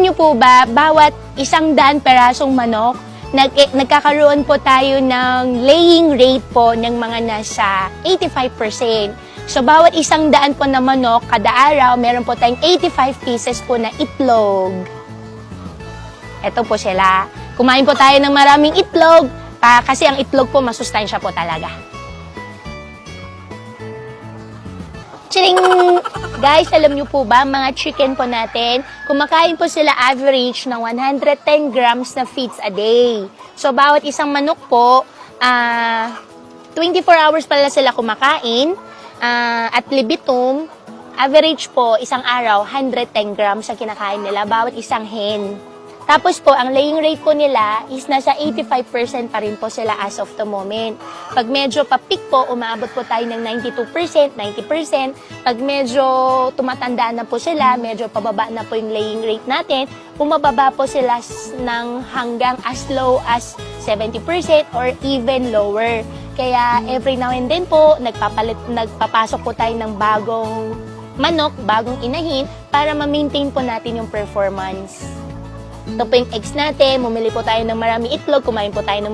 niyo po ba, bawat 100 perasong manok, nagkakaroon po tayo ng laying rate po ng mga nasa 85%. So, bawat 100 po na manok, kada araw, meron po tayong 85 pieces po na itlog. Ito po sila. Kumain po tayo ng maraming itlog, kasi ang itlog po masustansya po talaga. Chiring! Guys, alam niyo po ba, mga chicken po natin, kumakain po sila average ng 110 grams na feeds a day. So, bawat isang manok po, 24 hours pala sila kumakain, at libitum, average po, isang araw, 110 grams ang kinakain nila, bawat isang hen. Tapos po, ang laying rate po nila is nasa 85% pa rin po sila as of the moment. Pag medyo pa-peak po, umaabot po tayo ng 92%, 90%. Pag medyo tumatanda na po sila, medyo pababa na po yung laying rate natin, bumababa po sila ng hanggang as low as 70% or even lower. Kaya every now and then po, nagpapasok po tayo ng bagong manok, bagong inahin, para ma-maintain po natin yung performance. Ito po yung eggs natin, bumili po tayo ng maraming itlog, kumain po tayo ng